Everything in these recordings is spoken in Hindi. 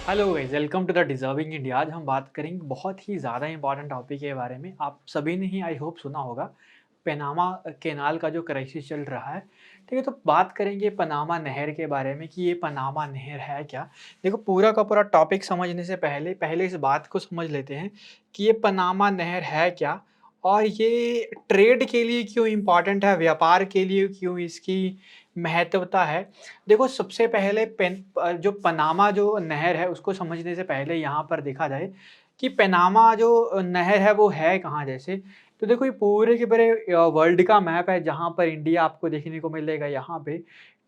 Hello guys, welcome to the deserving India. आज हम बात करेंगे बहुत ही ज़्यादा इंपॉर्टेंट टॉपिक के बारे में। आप सभी ने ही आई होप सुना होगा, पनामा कैनाल का जो क्राइसिस चल रहा है। ठीक है, तो बात करेंगे पनामा नहर के बारे में कि ये पनामा नहर है क्या? देखो, पूरा का पूरा टॉपिक समझने से पहले पहले इस बात को समझ लेते हैं कि ये पनामा नहर है क्या? और ये ट्रेड के लिए क्यों इम्पोर्टेंट है, व्यापार के लिए क्यों इसकी महत्वता है? देखो, सबसे पहले जो पनामा जो नहर है उसको समझने से पहले यहाँ पर देखा जाए कि पनामा जो नहर है वो है कहाँ जैसे। तो देखो, ये पूरे के पूरे वर्ल्ड का मैप है जहाँ पर इंडिया आपको देखने को मिलेगा यहाँ पे।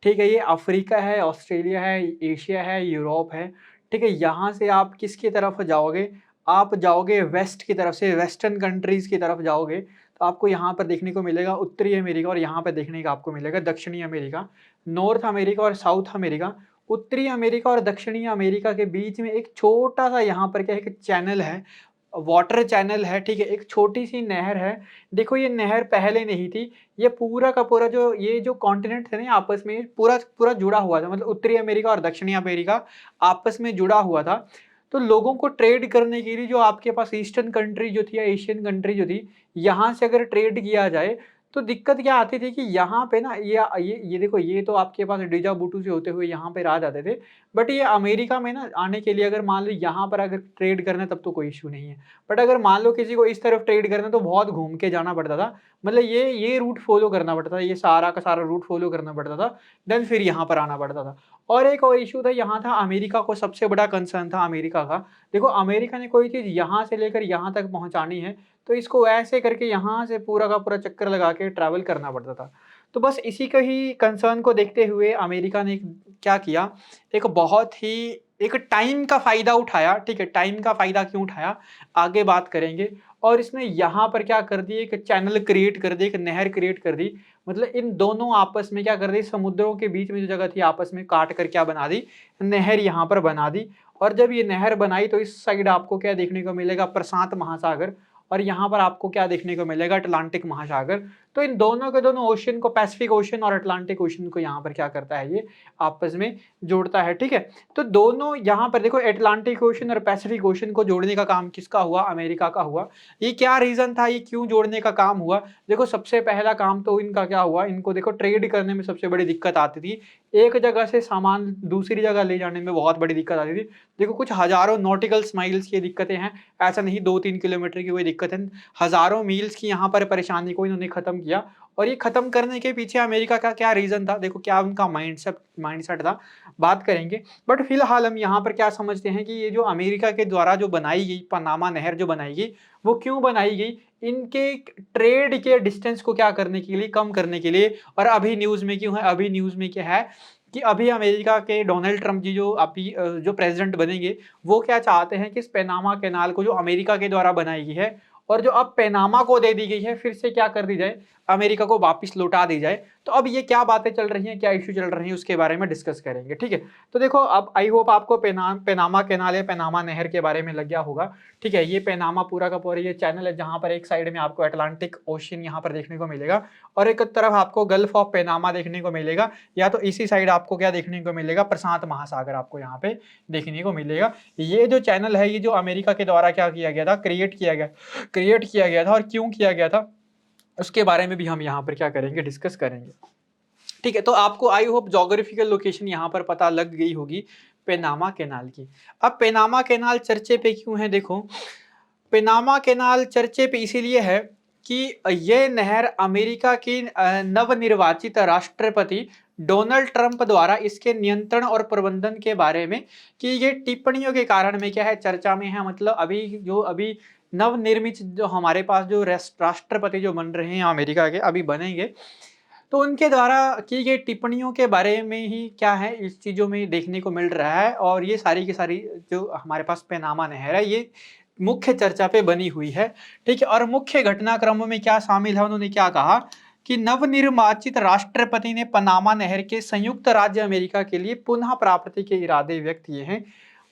ठीक है, ये अफ्रीका है, ऑस्ट्रेलिया है, एशिया है, यूरोप है। ठीक है, यहाँ से आप किसकी तरफ जाओगे? आप जाओगे वेस्ट की तरफ से, वेस्टर्न कंट्रीज़ की तरफ जाओगे तो आपको यहाँ पर देखने को मिलेगा उत्तरी अमेरिका, और यहाँ पे देखने को आपको मिलेगा दक्षिणी अमेरिका। नॉर्थ अमेरिका और साउथ अमेरिका। उत्तरी अमेरिका और दक्षिणी अमेरिका के बीच में एक छोटा-सा यहाँ पर क्या है, एक चैनल है, वाटर चैनल है, ठीक है? एक छोटी-सी नहर है। देखो, ये नहर पहले नहीं थी, ये पूरा का पूरा जो ये जो कॉन्टिनेंट थे ना आपस में पूरा पूरा जुड़ा हुआ था, मतलब उत्तरी अमेरिका और दक्षिणी अमेरिका आपस में जुड़ा हुआ था। तो लोगों को ट्रेड करने के लिए जो आपके पास ईस्टर्न कंट्री जो थी या एशियन कंट्री जो थी, यहाँ से अगर ट्रेड किया जाए, तो दिक्कत क्या आती थी कि यहाँ पे ना ये देखो, ये तो आपके पास डीजाबुटू से होते हुए यहाँ पे आ जाते थे। बट ये अमेरिका में ना आने के लिए अगर मान लो यहाँ पर अगर ट्रेड करना है तब तो कोई इश्यू नहीं है। बट अगर मान लो किसी को इस तरफ ट्रेड करना है तो बहुत घूम के जाना पड़ता था। मतलब ये रूट फ़ॉलो करना पड़ता था, ये सारा का सारा रूट फ़ॉलो करना पड़ता था, देन फिर यहाँ पर आना पड़ता था। और एक और इश्यू था, यहाँ था अमेरिका को सबसे बड़ा कंसर्न था अमेरिका का। देखो, अमेरिका ने कोई चीज़ यहाँ से लेकर यहाँ तक पहुँचानी है, तो इसको ऐसे करके यहाँ से पूरा का पूरा चक्कर लगा के ट्रैवल करना पड़ता था। तो बस इसी का ही कंसर्न को देखते हुए अमेरिका ने क्या किया, एक बहुत ही एक टाइम का फ़ायदा उठाया, ठीक है? टाइम का फ़ायदा क्यों उठाया, आगे बात करेंगे। और इसने यहाँ पर क्या कर दी, एक चैनल क्रिएट कर दी, एक नहर क्रिएट कर दी। मतलब इन दोनों आपस में क्या कर दी, समुद्रों के बीच में जो जगह थी आपस में काट कर क्या बना दी, नहर यहाँ पर बना दी। और जब ये नहर बनाई तो इस साइड आपको क्या देखने को मिलेगा, प्रशांत महासागर, और यहाँ पर आपको क्या देखने को मिलेगा, अटलांटिक महासागर। तो इन दोनों के दोनों ओशन को, पैसिफिक ओशन और अटलांटिक ओशन को यहाँ पर क्या करता है, ये आपस में जोड़ता है, ठीक है? तो दोनों यहाँ पर देखो, अटलांटिक ओशन और पैसिफिक ओशन को जोड़ने का काम किसका हुआ, अमेरिका का हुआ। ये क्या रीज़न था, ये क्यों जोड़ने का काम हुआ? देखो, सबसे पहला काम तो इनका क्या हुआ, इनको देखो ट्रेड करने में सबसे बड़ी दिक्कत आती थी। एक जगह से सामान दूसरी जगह ले जाने में बहुत बड़ी दिक्कत आती थी। देखो, कुछ हज़ारों नॉटिकल माइल्स की दिक्कतें हैं, ऐसा नहीं 2-3 किलोमीटर की कोई दिक्कत है, हज़ारों मील्स की यहाँ पर परेशानी को इन्होंने खत्म किया। और ये खत्म करने के पीछे अमेरिका का क्या रीज़न था, देखो क्या उनका माइंडसेट माइंडसेट था, बात करेंगे। बट फिलहाल हम यहाँ पर क्या समझते हैं कि ये जो अमेरिका के द्वारा जो बनाई गई पनामा नहर जो बनाई गई, वो क्यों बनाई गई? इनके ट्रेड के डिस्टेंस को क्या करने के लिए, कम करने के लिए। और अभी न्यूज़ में क्यों है, अभी न्यूज़ में क्या है कि अभी अमेरिका के डोनाल्ड ट्रम्प जी जो अभी जो प्रेज़िडेंट बनेंगे, वो क्या चाहते हैं कि इस पनामा कैनाल को जो अमेरिका के द्वारा बनाई गई है और जो अब पनामा को दे दी गई है, फिर से क्या कर दी जाए, अमेरिका को वापस लौटा दी जाए। तो अब ये क्या बातें चल रही हैं, क्या इश्यू चल रहे हैं, उसके बारे में डिस्कस करेंगे, ठीक है? तो देखो, अब आई होप आपको पनामा कैनाल या पनामा नहर के बारे में लग गया होगा, ठीक है? ये पनामा पूरा का पूरा ये चैनल है जहाँ पर एक साइड में आपको अटलांटिक ओशन यहाँ पर देखने को मिलेगा और एक तरफ आपको गल्फ ऑफ पनामा देखने को मिलेगा, या तो इसी साइड आपको क्या देखने को मिलेगा, प्रशांत महासागर आपको यहाँ पे देखने को मिलेगा। ये जो चैनल है, ये जो अमेरिका के द्वारा क्या किया गया था, क्रिएट किया गया था, और क्यों किया गया था, उसके बारे में भी हम यहाँ पर क्या करेंगे, डिस्कस करेंगे। ठीक है, तो आपको आई होप ज्योग्राफिकल लोकेशन यहाँ पर पता लग गई होगी पनामा कैनाल की। अब पनामा कैनाल चर्चे पे क्यों है, देखो, पनामा कैनाल चर्चे पे इसीलिए है कि ये नहर अमेरिका की नवनिर्वाचित राष्ट्रपति डोनाल्ड ट्रंप द्वारा इसके नियंत्रण और प्रबंधन के बारे में की गई टिप्पणियों के कारण में क्या है, चर्चा में है। मतलब अभी नवनिर्मित जो हमारे पास जो राष्ट्रपति जो बन रहे हैं अमेरिका के, अभी बनेंगे, तो उनके द्वारा की गई टिप्पणियों के बारे में ही क्या है, इस चीज़ों में देखने को मिल रहा है। और ये सारी की सारी जो हमारे पास पनामा नहर है, ये मुख्य चर्चा पे बनी हुई है, ठीक है? और मुख्य घटनाक्रमों में क्या शामिल है, उन्होंने क्या कहा कि नवनिर्वाचित राष्ट्रपति ने पनामा नहर के संयुक्त राज्य अमेरिका के लिए पुनः प्राप्ति के इरादे व्यक्त किए हैं।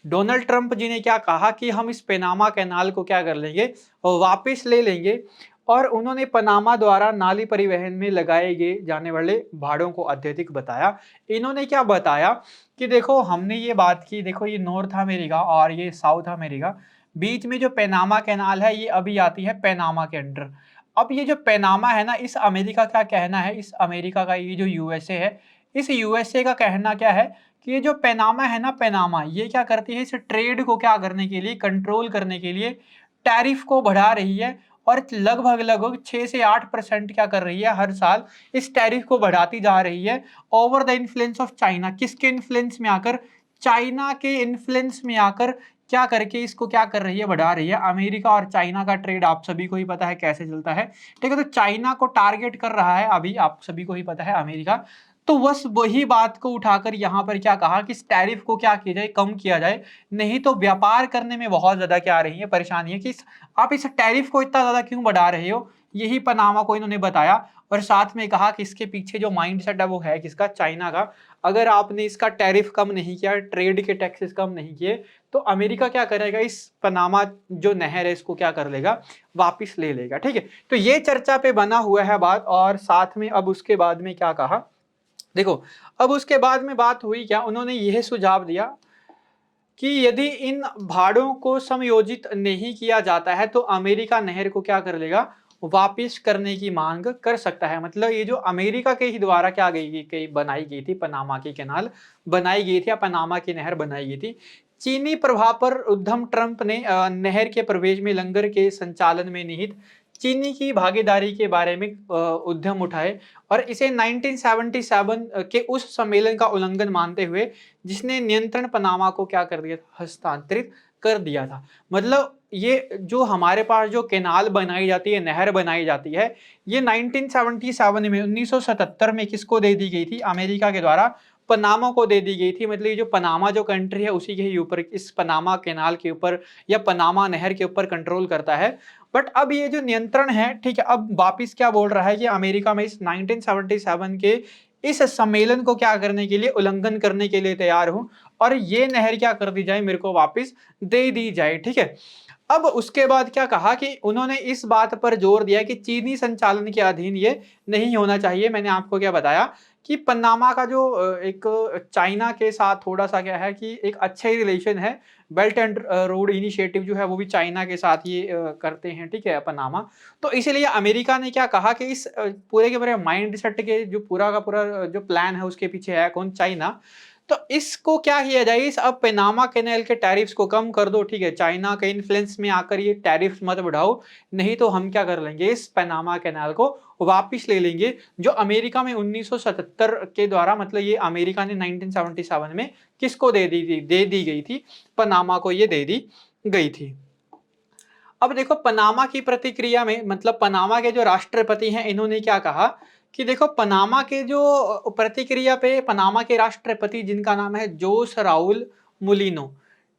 डोनाल्ड ट्रंप जी ने क्या कहा कि हम इस पनामा कैनाल को क्या कर लेंगे, वापस ले लेंगे। और उन्होंने पनामा द्वारा नाली परिवहन में लगाए गए जाने वाले भाड़ों को अत्यधिक बताया। इन्होंने क्या बताया कि देखो हमने ये बात की, देखो ये नॉर्थ अमेरिका और ये साउथ अमेरिका, बीच में जो पनामा कैनाल है ये अभी आती है पनामा के अंडर। अब ये जो पनामा है ना, इस अमेरिका का कहना है, इस अमेरिका का ये जो यूएसए है, इस यूएसए का कहना क्या है कि ये जो पनामा है ना, पनामा ये क्या करती है, इस ट्रेड को क्या करने के लिए, कंट्रोल करने के लिए टैरिफ को बढ़ा रही है और लगभग लगभग 6 से 8% क्या कर रही है, हर साल इस टैरिफ को बढ़ाती जा रही है over the influence of China. किसके इन्फ्लुएंस में आकर, चाइना के इन्फ्लुएंस में आकर क्या करके इसको क्या कर रही है, बढ़ा रही है। अमेरिका और चाइना का ट्रेड आप सभी को ही पता है कैसे चलता है, ठीक है। तो चाइना को टारगेट कर रहा है अभी, आप सभी को ही पता है, अमेरिका। तो बस वही बात को उठाकर यहाँ पर क्या कहा कि इस टैरिफ को क्या किया जाए, कम किया जाए, नहीं तो व्यापार करने में बहुत ज्यादा क्या आ रही है, परेशानी है कि आप इस टैरिफ को इतना ज्यादा क्यों बढ़ा रहे हो, यही पनामा को इन्होंने बताया। और साथ में कहा कि इसके पीछे जो माइंडसेट है वो है किसका, चाइना का। अगर आपने इसका टैरिफ कम नहीं किया, ट्रेड के टैक्सेस कम नहीं किए, तो अमेरिका क्या करेगा, इस पनामा जो नहर है इसको क्या कर लेगा, वापिस ले लेगा, ठीक है। तो ये चर्चा पे बना हुआ है बात। और साथ में अब उसके बाद में क्या कहा, देखो अब उसके बाद में बात हुई क्या, उन्होंने यह सुझाव दिया कि यदि इन भाड़ों को समायोजित नहीं किया जाता है तो अमेरिका नहर को क्या कर लेगा, वापिस करने की मांग कर सकता है। मतलब ये जो अमेरिका के ही द्वारा क्या बनाई गई थी, पनामा की कैनाल बनाई गई थी या पनामा की नहर बनाई गई थी, चीनी प्रभाव पर उद्धम ट्रंप ने नहर के प्रवेश में लंगर के संचालन में निहित चीनी की भागीदारी के बारे में उद्यम उठाए और इसे 1977 के उस सम्मेलन का उल्लंघन मानते हुए जिसने नियंत्रण पनामा को क्या कर दिया था, हस्तांतरित कर दिया था। मतलब ये जो हमारे पास जो कैनाल बनाई जाती है, नहर बनाई जाती है, ये 1977 में 1977 में किसको दे दी गई थी, अमेरिका के द्वारा पनामा को दे दी गई थी। मतलब ये जो पनामा जो कंट्री है उसी के ही ऊपर, इस पनामा कैनाल के ऊपर या पनामा नहर के ऊपर कंट्रोल करता है। बट अब ये जो नियंत्रण है, ठीक है, अब वापिस क्या बोल रहा है कि अमेरिका में इस 1977 के इस सम्मेलन को क्या करने के लिए, उल्लंघन करने के लिए तैयार हूं और ये नहर क्या कर दी जाए, मेरे को वापस दे दी जाए, ठीक है। अब उसके बाद क्या कहा कि उन्होंने इस बात पर जोर दिया कि चीनी संचालन के अधीन ये नहीं होना चाहिए। मैंने आपको क्या बताया कि पनामा का जो एक चाइना के साथ थोड़ा सा क्या है कि एक अच्छा ही रिलेशन है। बेल्ट एंड रोड इनिशिएटिव जो है वो भी चाइना के साथ ये करते हैं, ठीक है, पनामा। तो इसीलिए अमेरिका ने क्या कहा कि इस पूरे के पूरे माइंड सेट के जो पूरा का पूरा जो प्लान है उसके पीछे है कौन, चाइना। तो इसको क्या किया जाए, इस अब पनामा कैनाल के टैरिफ्स को कम कर दो, ठीक है, चाइना के इन्फ्लुएंस में आकर ये टैरिफ्स मत बढ़ाओ, नहीं तो हम क्या कर लेंगे, इस पनामा कैनाल को वापिस ले लेंगे, जो अमेरिका में 1977 के द्वारा, मतलब ये अमेरिका ने 1977 में किसको दे दी गई थी, पनामा को ये दे दी गई थी। अब देखो पनामा की प्रतिक्रिया में, मतलब पनामा के जो राष्ट्रपति हैं इन्होंने क्या कहा कि देखो पनामा के जो प्रतिक्रिया पे, पनामा के राष्ट्रपति जिनका नाम है जोस राउल मुलिनो,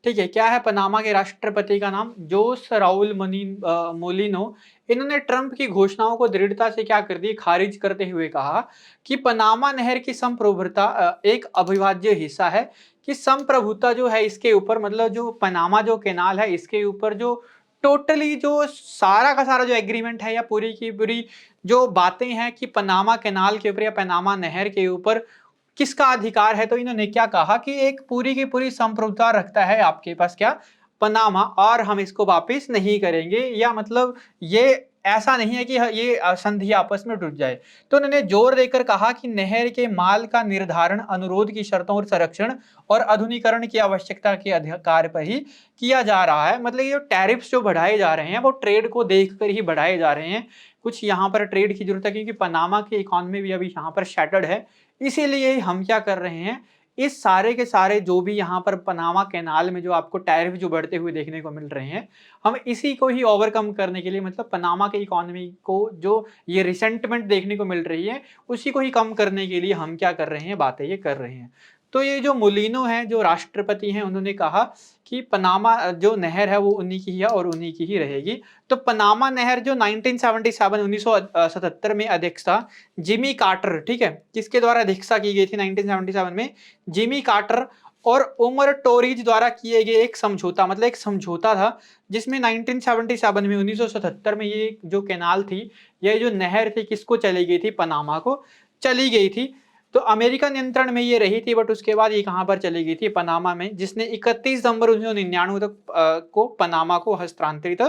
ठीक है, क्या है पनामा के राष्ट्रपति का नाम, जोस राउल मुलिनो। इन्होंने ट्रंप की घोषणाओं को दृढ़ता से क्या कर दी, खारिज करते हुए कहा कि पनामा नहर की संप्रभुता एक अविभाज्य हिस्सा है, कि संप्रभुता जो है इसके ऊपर, मतलब जो पनामा जो कैनाल है इसके ऊपर जो टोटली जो सारा का सारा जो एग्रीमेंट है या पूरी की पूरी जो बातें हैं कि पनामा कैनाल के ऊपर या पनामा नहर के ऊपर किसका अधिकार है, तो इन्होंने क्या कहा कि एक पूरी की पूरी संप्रभुता रखता है आपके पास क्या, पनामा, और हम इसको वापस नहीं करेंगे, या मतलब ये ऐसा नहीं है कि ये संधि आपस में टूट जाए। तो उन्होंने जोर देकर कहा कि नहर के माल का निर्धारण अनुरोध की शर्तों और संरक्षण और आधुनिकरण की आवश्यकता के अधिकार पर ही किया जा रहा है। मतलब ये टैरिफ्स जो बढ़ाए जा रहे हैं वो ट्रेड को देखकर ही बढ़ाए जा रहे हैं। कुछ यहाँ पर ट्रेड की जरूरत है क्योंकि पनामा की इकोनॉमी भी अभी यहाँ पर शैटर्ड है, इसीलिए हम क्या कर रहे हैं, इस सारे के सारे जो भी यहाँ पर पनामा कैनाल में जो आपको टैरिफ जो बढ़ते हुए देखने को मिल रहे हैं, हम इसी को ही ओवरकम करने के लिए, मतलब पनामा के इकोनॉमी को जो ये रिसेंटमेंट देखने को मिल रही है उसी को ही कम करने के लिए हम क्या कर रहे हैं, बातें ये कर रहे हैं। तो ये जो मुलिनो है जो राष्ट्रपति हैं, उन्होंने कहा कि पनामा जो नहर है वो उन्हीं की है और उन्हीं की ही रहेगी। तो पनामा नहर जो 1977 में अध्यक्ष था जिमी कार्टर, ठीक है, किसके द्वारा अध्यक्षता की गई थी 1977 में, जिमी कार्टर और उमर टोरीज द्वारा किए गए एक समझौता, मतलब एक समझौता था जिसमें 1977 में 1977 में ये जो कैनाल थी, ये जो नहर थी किसको चली गई थी, पनामा को चली गई थी। तो अमेरिका नियंत्रण में ये रही थी, बट उसके बाद ये कहाँ पर चली गई थी, पनामा में, जिसने 31 दिसंबर 1999 तक को पनामा को हस्तांतरित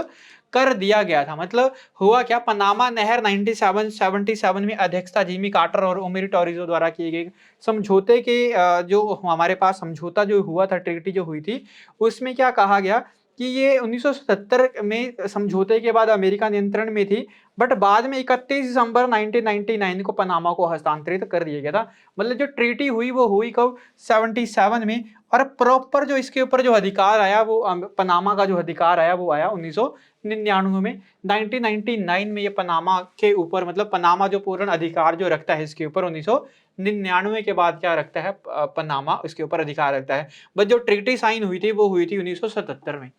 कर दिया गया था। मतलब हुआ क्या, पनामा नहर 97 में अध्यक्षता जिमी कार्टर और ओमिर टोरिज़ो द्वारा किए गए समझौते के जो हमारे पास समझौता जो हुआ था, ट्रीटी जो हुई थी, उसमें क्या कहा गया कि ये 1977 में समझौते के बाद अमेरिका नियंत्रण में थी, बट बाद में 31 दिसंबर 1999 को पनामा को हस्तांतरित कर दिया गया था। मतलब जो ट्रीटी हुई वो हुई कब, 77 में, और प्रॉपर जो इसके ऊपर जो अधिकार आया वो पनामा का जो अधिकार आया वो आया 1999 में। 1999 में ये पनामा के ऊपर, मतलब पनामा जो पूर्ण अधिकार जो रखता है इसके ऊपर, 1999 के बाद क्या रखता है, पनामा इसके ऊपर अधिकार रखता है। बट जो ट्रीटी साइन हुई थी वो हुई थी 1977 में।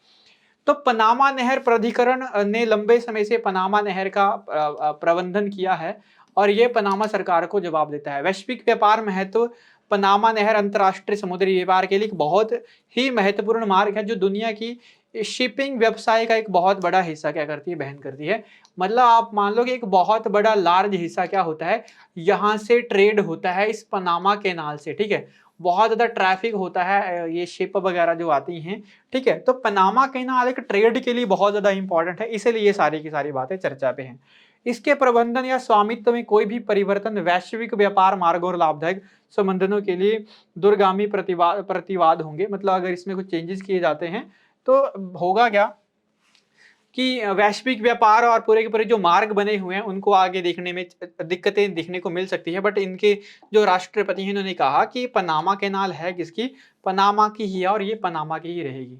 तो पनामा नहर प्राधिकरण ने लंबे समय से पनामा नहर का प्रबंधन किया है, और ये पनामा सरकार को जवाब देता है। वैश्विक व्यापार महत्व, पनामा नहर अंतर्राष्ट्रीय समुद्री व्यापार के लिए एक बहुत ही महत्वपूर्ण मार्ग है, जो दुनिया की शिपिंग व्यवसाय का एक बहुत बड़ा हिस्सा क्या करती है, वहन करती है। मतलब आप मान लो कि एक बहुत बड़ा लार्ज हिस्सा क्या होता है, यहाँ से ट्रेड होता है इस पनामा कैनाल से, ठीक है। बहुत ज़्यादा ट्रैफिक होता है, ये शिप वगैरह जो आती हैं, ठीक है। तो पनामा कैनाल एक ट्रेड के लिए बहुत ज़्यादा इंपॉर्टेंट है, इसीलिए ये सारी की सारी बातें चर्चा पे हैं। इसके प्रबंधन या स्वामित्व में कोई भी परिवर्तन वैश्विक व्यापार मार्गों और लाभदायक संबंधों के लिए दूरगामी प्रतिवाद होंगे। मतलब अगर इसमें कुछ चेंजेस किए जाते हैं तो होगा क्या कि वैश्विक व्यापार और पूरे के पूरे जो मार्ग बने हुए हैं उनको आगे देखने में दिक्कतें देखने को मिल सकती है। बट इनके जो राष्ट्रपति हैं उन्होंने कहा कि पनामा कैनाल है किसकी, पनामा की ही है, और ये पनामा की ही रहेगी।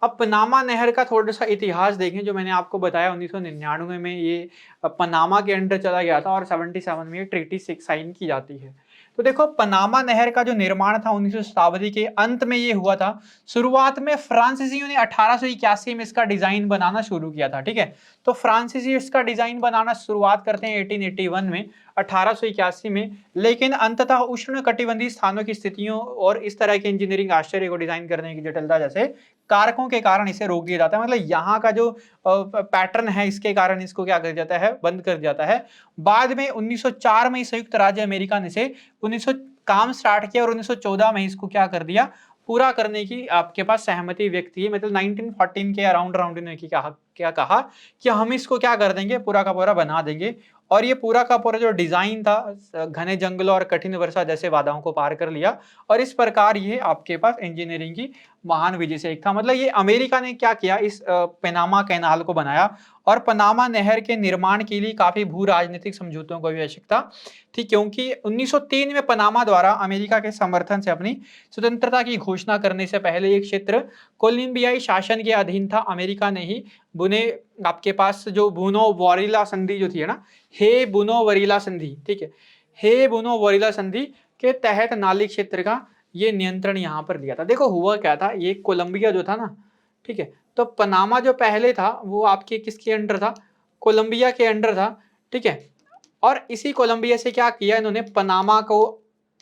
अब पनामा नहर का थोड़ा-सा इतिहास देखें, जो मैंने आपको बताया 1999 में ये पनामा के अंडर चला गया था, और 77 में ये ट्रीटी साइन की जाती है। तो देखो पनामा नहर का जो निर्माण था 19वीं शताब्दी के अंत में ये हुआ था। शुरुआत में फ्रांसीसियों ने 1881 में इसका डिजाइन बनाना शुरू किया था, ठीक है। तो फ्रांसीसी इसका डिजाइन बनाना शुरुआत करते हैं 1881 में, 1881 में, लेकिन अंततः उष्ण कटिबंधीय स्थानों की स्थितियों और इस तरह के इंजीनियरिंग आश्चर्य को डिजाइन करने की जटिलता जैसे कारकों के कारण इसे रोक दिया जाता है। मतलब यहाँ का जो पैटर्न है इसके कारण इसको क्या कर जाता है, बंद कर जाता है। बाद में 1904 में संयुक्त राज्य अमेरिका ने इसे 1900 काम स्टार्ट किया, और 1914 में इसको क्या कर दिया, पूरा करने की आपके पास सहमति व्यक्त की। मतलब 1914 के अराउंड इन्होंने क्या कहा कि हम इसको क्या कर देंगे, पूरा का पूरा बना देंगे। और ये पूरा का पूरा जो डिजाइन था घने जंगलों और कठिन वर्षा जैसे बाधाओं को पार कर लिया, और इस प्रकार ये आपके पास इंजीनियरिंग की महान विजय से एक था। मतलब ये अमेरिका ने क्या किया, इस पनामा कैनाल को बनाया, और पनामा नहर के निर्माण के लिए काफी भू राजनीतिक समझौतों की आवश्यकता थी, क्योंकि 1903 में पनामा द्वारा अमेरिका के समर्थन से अपनी स्वतंत्रता की घोषणा करने से पहले ये क्षेत्र कोलंबियाई शासन के अधीन था। अमेरिका ने ही बुने आपके पास जो बुनो वरीला संधि जो थी है ना, हे बुनो वरीला संधि, ठीक है, हे बुनो वरीला संधि के तहत नाली क्षेत्र का ये नियंत्रण यहाँ पर लिया था। देखो हुआ क्या था, ये कोलंबिया जो था ना, ठीक है, तो पनामा जो पहले था वो आपके किसके अंडर था, कोलंबिया के अंडर था, ठीक है। और इसी कोलंबिया से क्या किया इन्होंने, पनामा को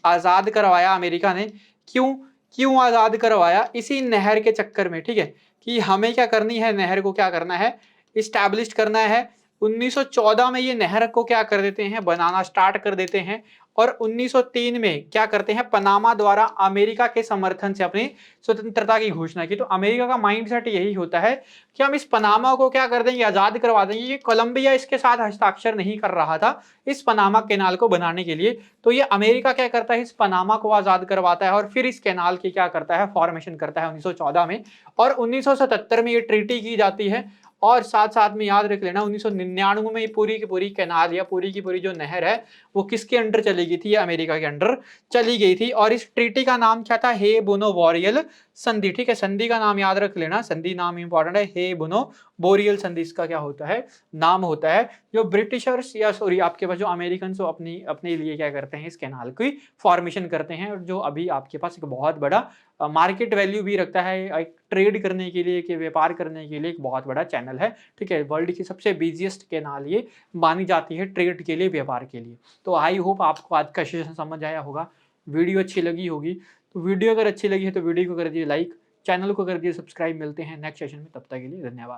आजाद करवाया अमेरिका ने। क्यों क्यों आजाद करवाया, इसी नहर के चक्कर में, ठीक है, कि हमें क्या करनी है, नहर को क्या करना है, इस्टेब्लिश करना है। 1914 में ये नहर को क्या कर देते हैं, बनाना स्टार्ट कर देते हैं, और 1903 में क्या करते हैं, पनामा द्वारा अमेरिका के समर्थन से अपनी स्वतंत्रता की घोषणा की। तो अमेरिका का माइंडसेट यही होता है कि हम इस पनामा को क्या कर देंगे, आजाद करवा देंगे। ये कोलंबिया इसके साथ हस्ताक्षर नहीं कर रहा था इस पनामा कैनाल को बनाने के लिए, तो ये अमेरिका क्या करता है, इस पनामा को आजाद करवाता है, और फिर इस कैनाल की क्या करता है, फॉर्मेशन करता है 1914 में। और 1977 में ये ट्रीटी की जाती है। और साथ साथ में याद रख लेना 1999 में ये पूरी की पूरी कैनाल या पूरी की पूरी जो नहर है वो किसके अंडर चली गई थी, अमेरिका के अंडर चली गई थी। और इस ट्रीटी का नाम क्या था, हे बोनो बोरियल संधि, ठीक है। संधि का नाम याद रख लेना, संधि नाम इंपॉर्टेंट है, हे बोनो बोरियल संधि इसका क्या होता है, नाम होता है। जो ब्रिटिशर्स या सॉरी आपके पास जो अमेरिकन अपनी अपने लिए क्या करते हैं, इस कैनाल की फॉर्मेशन करते हैं, और जो अभी आपके पास एक बहुत बड़ा मार्केट वैल्यू भी रखता है, एक ट्रेड करने के लिए, कि व्यापार करने के लिए एक बहुत बड़ा चैनल है, ठीक है। वर्ल्ड की सबसे बिजिएस्ट कैनाल ये मानी जाती है ट्रेड के लिए, व्यापार के लिए। तो आई होप आपको आज का सेशन समझ आया होगा, वीडियो अच्छी लगी होगी। तो वीडियो अगर अच्छी लगी है तो वीडियो को कर दीजिए लाइक, चैनल को कर दीजिए सब्सक्राइब। मिलते हैं नेक्स्ट सेशन में, तब तक के लिए धन्यवाद।